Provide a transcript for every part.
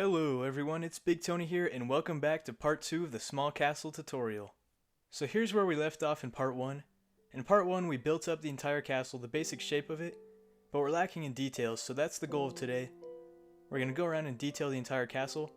Hello everyone, it's Big Tony here and welcome back to part 2 of the Small Castle tutorial. So here's where we left off in part 1. In part 1 we built up the entire castle, the basic shape of it, but we're lacking in details, so that's the goal of today. We're going to go around and detail the entire castle.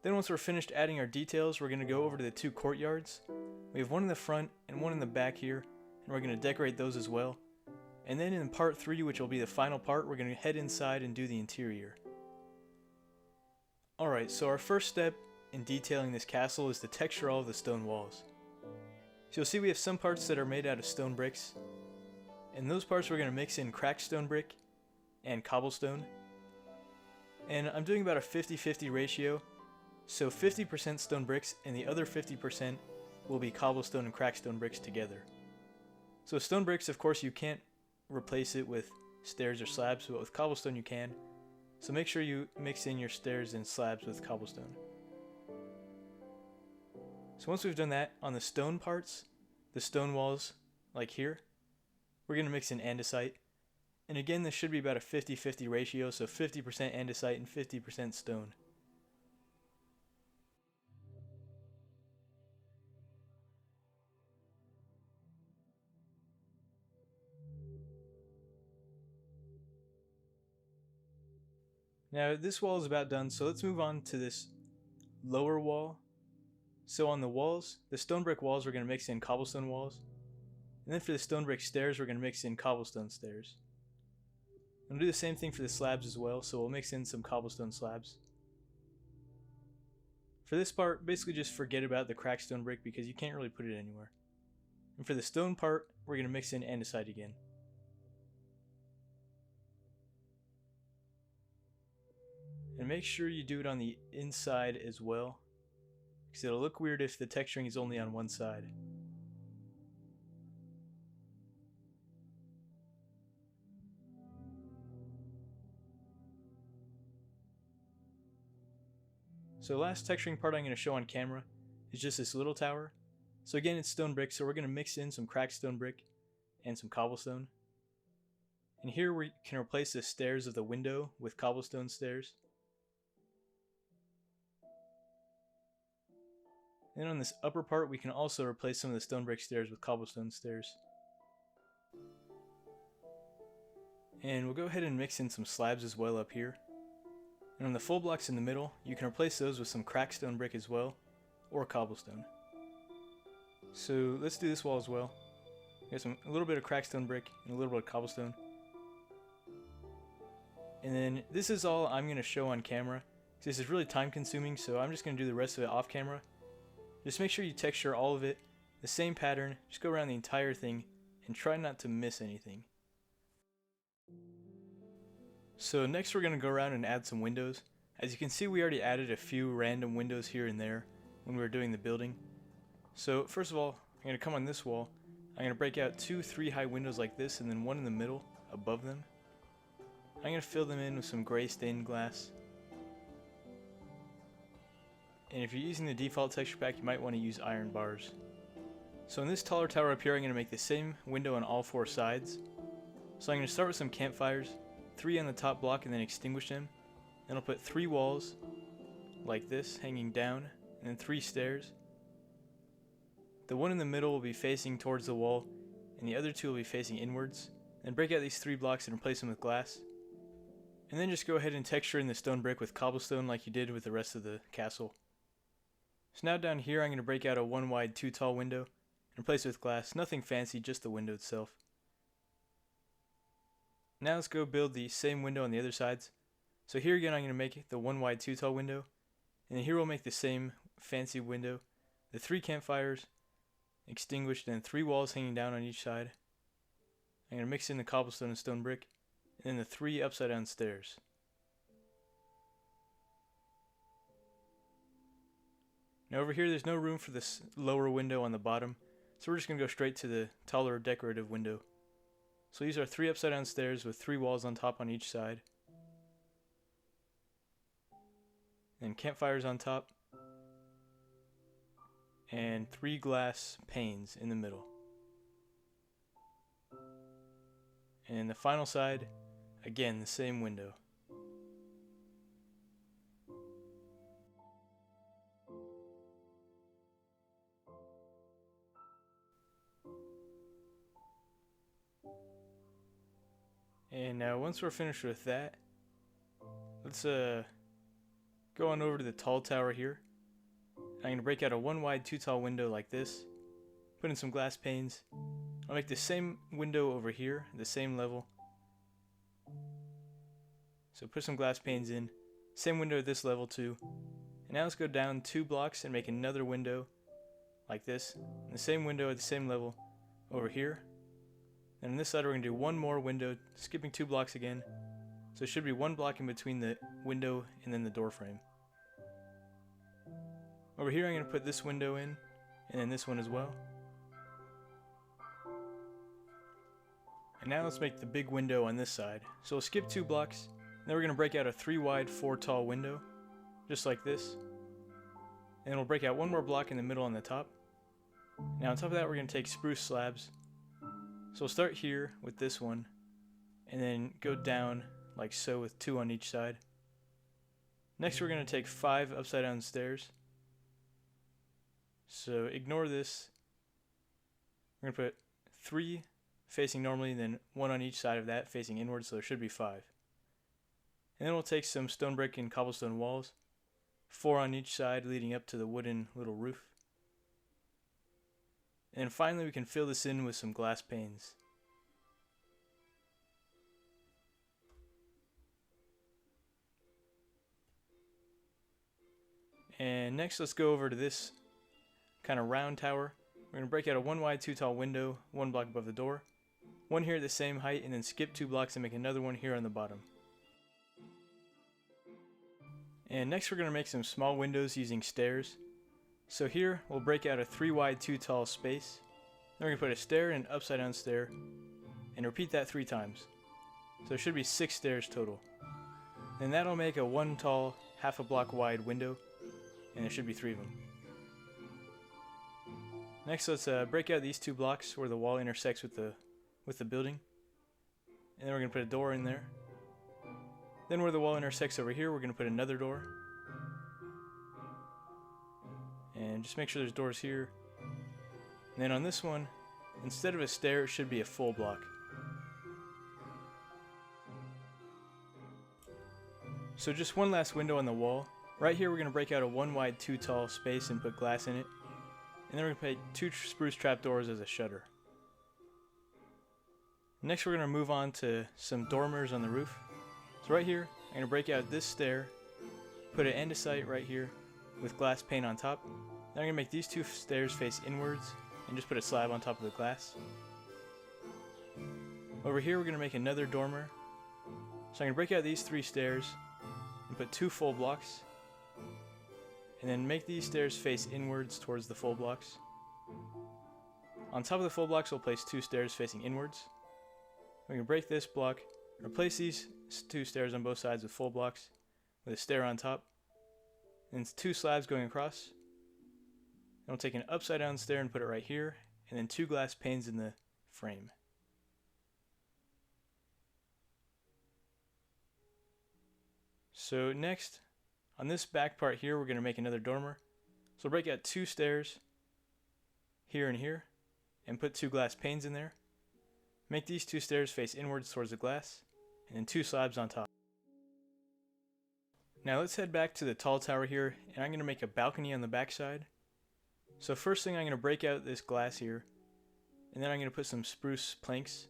Then once we're finished adding our details, we're going to go over to the two courtyards. We have one in the front and one in the back here, and we're going to decorate those as well. And then in part 3, which will be the final part, we're going to head inside and do the interior. Alright, so our first step in detailing this castle is to texture all of the stone walls. So you'll see we have some parts that are made out of stone bricks, and those parts we're going to mix in cracked stone brick and cobblestone. And I'm doing about a 50-50 ratio, so 50% stone bricks and the other 50% will be cobblestone and cracked stone bricks together. So stone bricks, of course, you can't replace it with stairs or slabs, but with cobblestone you can. So make sure you mix in your stairs and slabs with cobblestone. So once we've done that, on the stone parts, the stone walls, like here, we're going to mix in andesite. And again, this should be about a 50-50 ratio, so 50% andesite and 50% stone. Now this wall is about done, so let's move on to this lower wall. So on the walls, the stone brick walls, we're going to mix in cobblestone walls. And then for the stone brick stairs, we're going to mix in cobblestone stairs. We'll do the same thing for the slabs as well, so we'll mix in some cobblestone slabs. For this part, basically just forget about the cracked stone brick because you can't really put it anywhere. And for the stone part, we're going to mix in andesite again. And make sure you do it on the inside as well, because it'll look weird if the texturing is only on one side. So the last texturing part I'm going to show on camera is just this little tower. So again, it's stone brick, so we're going to mix in some cracked stone brick and some cobblestone. And here we can replace the stairs of the window with cobblestone stairs. And on this upper part, we can also replace some of the stone brick stairs with cobblestone stairs. And we'll go ahead and mix in some slabs as well up here. And on the full blocks in the middle, you can replace those with some cracked stone brick as well, or cobblestone. So let's do this wall as well. We got a little bit of cracked stone brick and a little bit of cobblestone. And then this is all I'm going to show on camera. This is really time consuming, so I'm just going to do the rest of it off camera. Just make sure you texture all of it, the same pattern, just go around the entire thing, and try not to miss anything. So next we're going to go around and add some windows. As you can see, we already added a few random windows here and there when we were doing the building. So first of all, I'm going to come on this wall, I'm going to break out 2 3-high windows like this, and then one in the middle, above them. I'm going to fill them in with some gray stained glass. And if you're using the default texture pack, you might want to use iron bars. So in this taller tower up here, I'm going to make the same window on all 4 sides. So I'm going to start with some campfires, 3 on the top block and then extinguish them. Then I'll put 3 walls, like this, hanging down, and then 3 stairs. The one in the middle will be facing towards the wall, and the other 2 will be facing inwards. Then break out these 3 blocks and replace them with glass. And then just go ahead and texture in the stone brick with cobblestone like you did with the rest of the castle. So now down here I'm going to break out a 1 wide 2 tall window and replace it with glass. Nothing fancy, just the window itself. Now let's go build the same window on the other sides. So here again I'm going to make the 1 wide 2 tall window. And then here we'll make the same fancy window. The 3 campfires extinguished and 3 walls hanging down on each side. I'm going to mix in the cobblestone and stone brick. And then the 3 upside down stairs. Now over here there's no room for this lower window on the bottom, so we're just going to go straight to the taller decorative window. So these are 3 upside down stairs with 3 walls on top on each side. And campfires on top. And 3 glass panes in the middle. And the final side, again the same window. And now once we're finished with that, let's go on over to the tall tower here. I'm going to break out a 1 wide 2 tall window like this, put in some glass panes. I'll make the same window over here, the same level. So put some glass panes in, same window at this level too. And now let's go down 2 blocks and make another window like this, and the same window at the same level over here. And on this side we're going to do one more window, skipping 2 blocks again. So it should be 1 block in between the window and then the door frame. Over here I'm going to put this window in, and then this one as well. And now let's make the big window on this side. So we'll skip 2 blocks, and then we're going to break out a 3 wide 4 tall window, just like this. And then we'll break out 1 more block in the middle on the top. Now on top of that we're going to take spruce slabs. So we'll start here with this one, and then go down like so with 2 on each side. Next we're going to take 5 upside down stairs. So ignore this. We're going to put 3 facing normally, and then 1 on each side of that facing inward, so there should be 5. And then we'll take some stone brick and cobblestone walls, 4 on each side leading up to the wooden little roof. And then finally we can fill this in with some glass panes. And next let's go over to this kind of round tower. We're going to break out a 1 wide 2 tall window, 1 block above the door, 1 here at the same height, and then skip 2 blocks and make another one here on the bottom. And next we're going to make some small windows using stairs. So here we'll break out a 3 wide 2 tall space. Then we're going to put a stair and an upside down stair, and repeat that 3 times. So it should be 6 stairs total. And that'll make a 1 tall, half a block wide window, and there should be 3 of them. Next let's break out these 2 blocks where the wall intersects with the building. And then we're going to put a door in there. Then where the wall intersects over here we're going to put another door. And just make sure there's doors here. And then on this one, instead of a stair it should be a full block. So just one last window on the wall. Right here we're going to break out a 1 wide 2 tall space and put glass in it. And then we're going to put 2 spruce trapdoors as a shutter. Next we're going to move on to some dormers on the roof. So right here I'm going to break out this stair, put an andesite right here with glass pane on top. Then I'm going to make these 2 stairs face inwards and just put a slab on top of the glass. Over here we're going to make another dormer. So I'm going to break out these 3 stairs and put 2 full blocks. And then make these stairs face inwards towards the full blocks. On top of the full blocks we'll place 2 stairs facing inwards. We're going to break this block, replace these 2 stairs on both sides with full blocks with a stair on top. And 2 slabs going across. And we'll take an upside down stair and put it right here, and then 2 glass panes in the frame. So next, on this back part here, we're going to make another dormer. So we'll break out 2 stairs here and here, and put 2 glass panes in there. Make these 2 stairs face inwards towards the glass, and then 2 slabs on top. Now let's head back to the tall tower here, and I'm going to make a balcony on the back side. So first thing I'm going to break out this glass here, and then I'm going to put some spruce planks.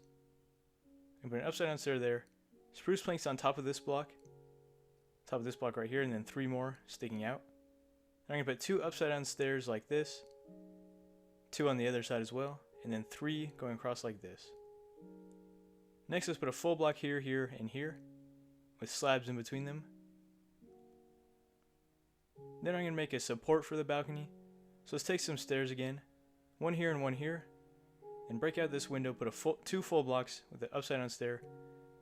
I'm going to put an upside down stair there, spruce planks on top of this block right here, and then 3 more sticking out. And I'm going to put 2 upside down stairs like this, 2 on the other side as well, and then 3 going across like this. Next let's put a full block here, here, and here, with slabs in between them. Then I'm going to make a support for the balcony. So let's take some stairs again, 1 here and 1 here, and break out this window, put 2 full blocks with the upside down stair,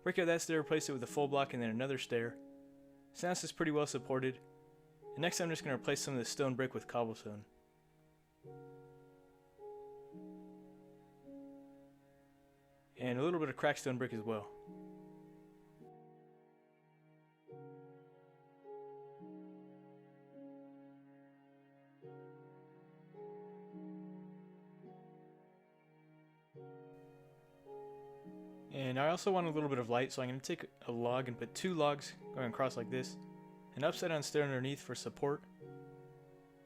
break out that stair, replace it with a full block and then another stair. So now this is pretty well supported. And next I'm just going to replace some of the stone brick with cobblestone. And a little bit of cracked stone brick as well. And And I also want a little bit of light, so I'm going to take a log and put 2 logs going across like this. An upside down stair underneath for support.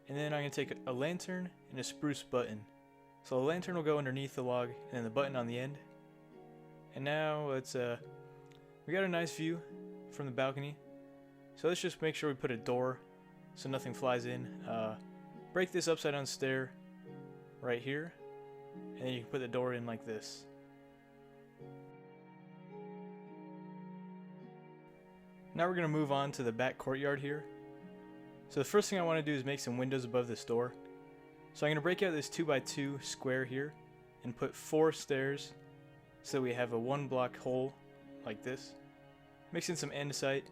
And then I'm going to take a lantern and a spruce button. So the lantern will go underneath the log and then the button on the end. And now let's we got a nice view from the balcony. So let's just make sure we put a door so nothing flies in. Break this upside down stair right here. And then you can put the door in like this. Now we're going to move on to the back courtyard here. So the first thing I want to do is make some windows above this door. So I'm going to break out this 2x2 square here and put 4 stairs so we have a 1 block hole like this. Mix in some andesite.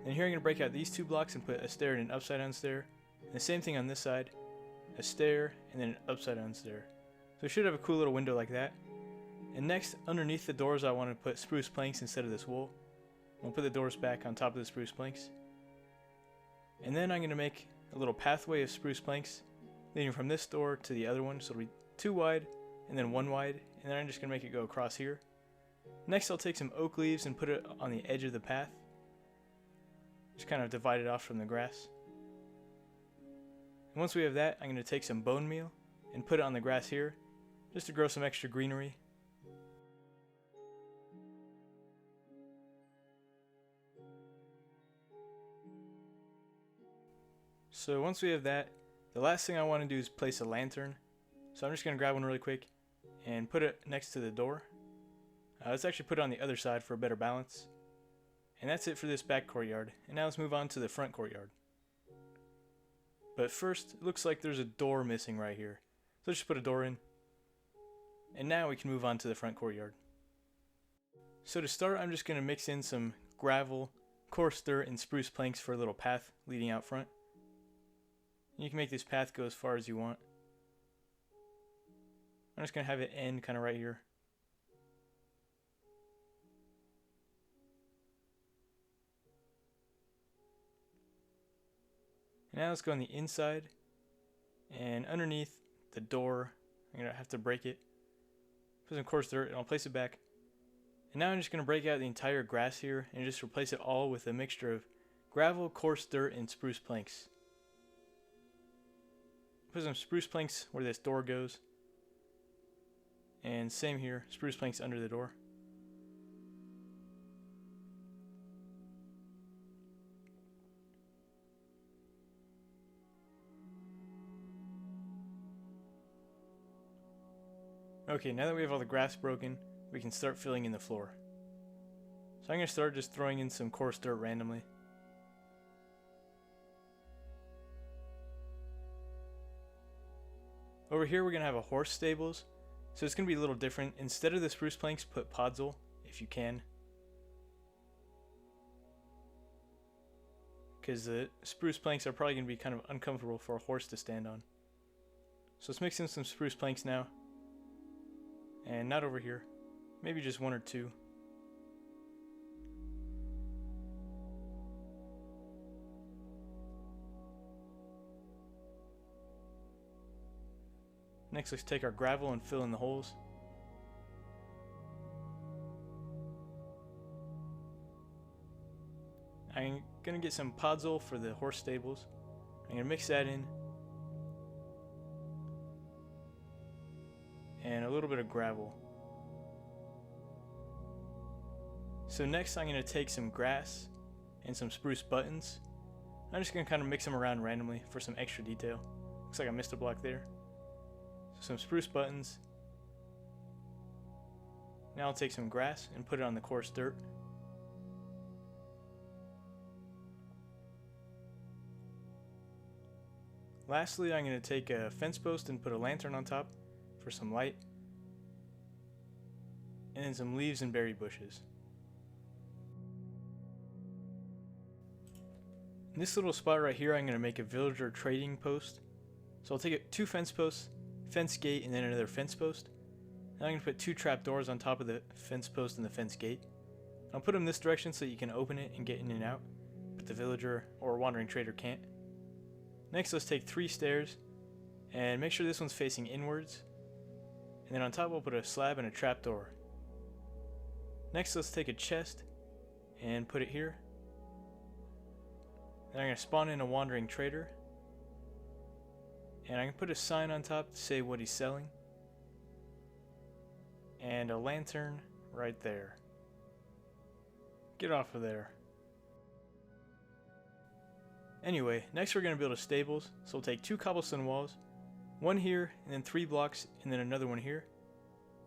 And here I'm going to break out these 2 blocks and put a stair and an upside down stair. And the same thing on this side, a stair and then an upside down stair. So we should have a cool little window like that. And next, underneath the doors, I want to put spruce planks instead of this wool. We'll put the doors back on top of the spruce planks. And then I'm going to make a little pathway of spruce planks leading from this door to the other one. So it'll be 2 wide and then 1 wide. And then I'm just going to make it go across here. Next, I'll take some oak leaves and put it on the edge of the path. Just kind of divide it off from the grass. And once we have that, I'm going to take some bone meal and put it on the grass here just to grow some extra greenery. So once we have that, the last thing I want to do is place a lantern. So I'm just going to grab one really quick and put it next to the door. Let's actually put it on the other side for a better balance. And that's it for this back courtyard. And now let's move on to the front courtyard. But first, it looks like there's a door missing right here. So let's just put a door in. And now we can move on to the front courtyard. So to start, I'm just going to mix in some gravel, coarse dirt, and spruce planks for a little path leading out front. You can make this path go as far as you want. I'm just going to have it end kind of right here. And now let's go on the inside. And underneath the door, I'm going to have to break it. Put some coarse dirt and I'll place it back. And now I'm just going to break out the entire grass here and just replace it all with a mixture of gravel, coarse dirt, and spruce planks. Put some spruce planks where this door goes. And same here, spruce planks under the door. Okay, now that we have all the grass broken, we can start filling in the floor. So I'm going to start just throwing in some coarse dirt randomly. Over here we're going to have a horse stables, so it's going to be a little different. Instead of the spruce planks, put podzol, if you can. Because the spruce planks are probably going to be kind of uncomfortable for a horse to stand on. So let's mix in some spruce planks now. And not over here. Maybe just 1 or 2. Next, let's take our gravel and fill in the holes. I'm going to get some podzol for the horse stables. I'm going to mix that in. And a little bit of gravel. So next I'm going to take some grass and some spruce buttons. I'm just going to kind of mix them around randomly for some extra detail. Looks like I missed a block there. So some spruce buttons. Now I'll take some grass and put it on the coarse dirt. Lastly, I'm going to take a fence post and put a lantern on top for some light, and then some leaves and berry bushes. In this little spot right here, I'm going to make a villager trading post. So I'll take 2 fence posts, fence gate, and then another fence post. Now I'm going to put 2 trap doors on top of the fence post and the fence gate. I'll put them this direction so you can open it and get in and out, but the villager or wandering trader can't. Next, let's take 3 stairs and make sure this one's facing inwards. And then on top we'll put a slab and a trap door. Next, let's take a chest and put it here. Then I'm going to spawn in a wandering trader. And I can put a sign on top to say what he's selling. And a lantern right there. Get off of there. Anyway, next we're going to build a stables. So we'll take 2 cobblestone walls, one here, and then 3 blocks, and then another one here.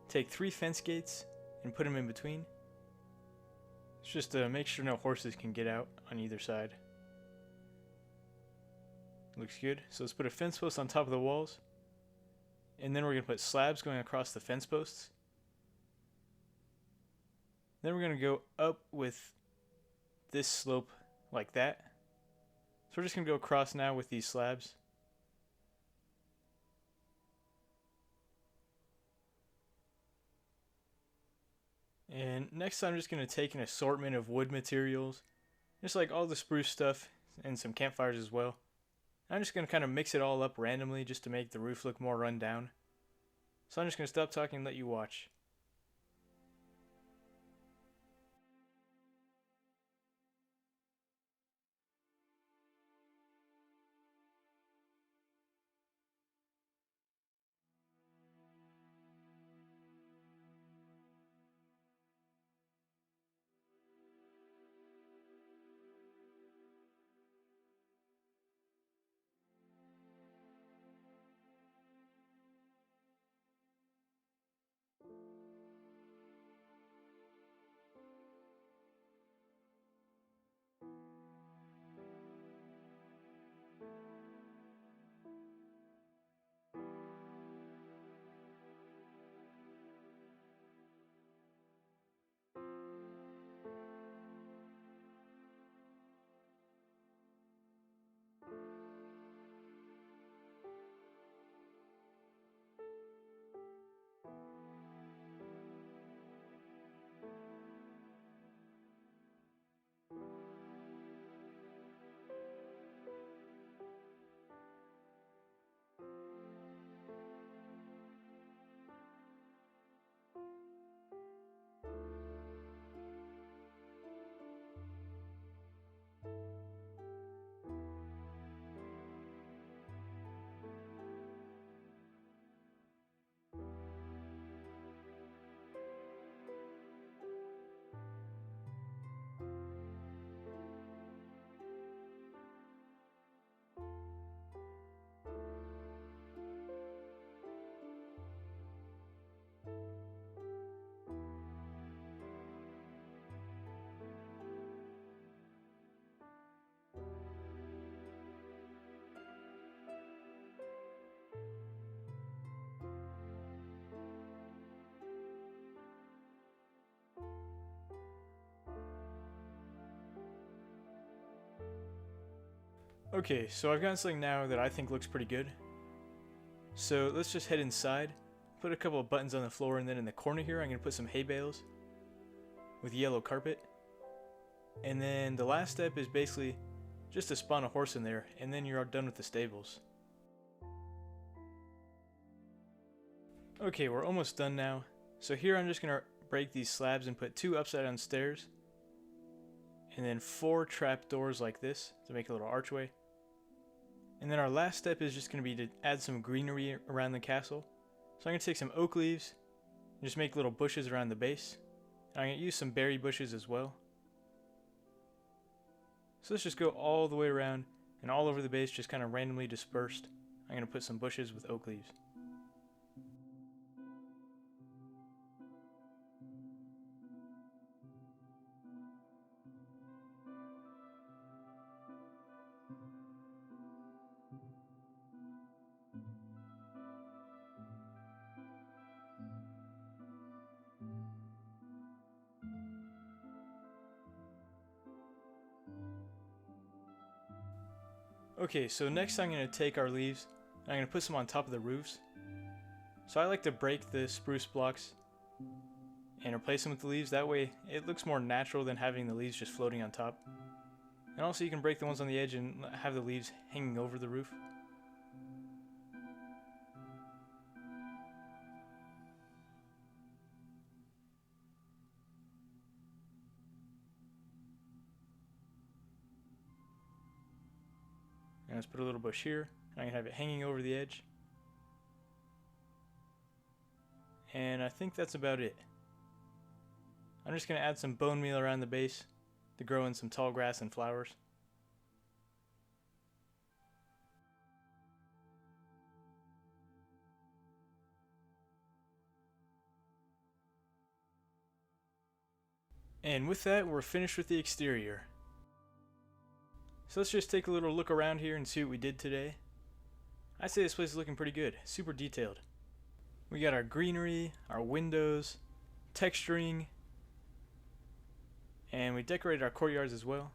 Take 3 fence gates and put them in between. It's just to make sure no horses can get out on either side. Looks good. So let's put a fence post on top of the walls. And then we're going to put slabs going across the fence posts. Then we're going to go up with this slope like that. So we're just going to go across now with these slabs. And next I'm just going to take an assortment of wood materials, just like all the spruce stuff and some campfires as well. I'm just going to kind of mix it all up randomly just to make the roof look more run down. So I'm just going to stop talking and let you watch. Okay, so I've got something now that I think looks pretty good. So let's just head inside, put a couple of buttons on the floor, and then in the corner here I'm going to put some hay bales with yellow carpet. And then the last step is basically just to spawn a horse in there, and then you're done with the stables. Okay, we're almost done now. So here I'm just going to break these slabs and put 2 upside down stairs, and then 4 trap doors like this to make a little archway. And then our last step is just going to be to add some greenery around the castle. So I'm going to take some oak leaves and just make little bushes around the base. And I'm going to use some berry bushes as well. So let's just go all the way around and all over the base, just kind of randomly dispersed. I'm going to put some bushes with oak leaves. Okay, so next I'm going to take our leaves and I'm going to put some on top of the roofs. So I like to break the spruce blocks and replace them with the leaves. That way it looks more natural than having the leaves just floating on top. And also you can break the ones on the edge and have the leaves hanging over the roof. let's put a little bush here. I can have it hanging over the edge. And I think that's about it. I'm just going to add some bone meal around the base to grow in some tall grass and flowers. And with that, we're finished with the exterior. So let's just take a little look around here and see what we did today. I'd say this place is looking pretty good, super detailed. We got our greenery, our windows, texturing, and we decorated our courtyards as well.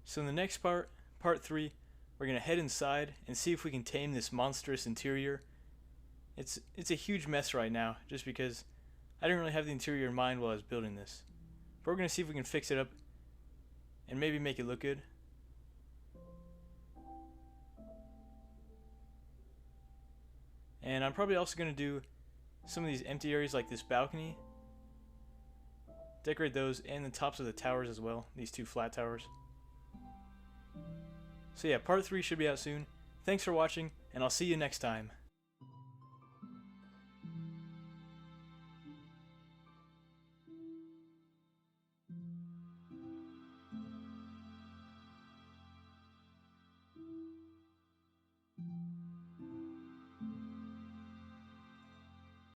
So in the next part, part 3, we're going to head inside and see if we can tame this monstrous interior. It's a huge mess right now, just because I didn't really have the interior in mind while I was building this. But we're going to see if we can fix it up and maybe make it look good. And I'm probably also going to do some of these empty areas like this balcony. Decorate those and the tops of the towers as well, these 2 flat towers. So yeah, part 3 should be out soon. Thanks for watching, and I'll see you next time.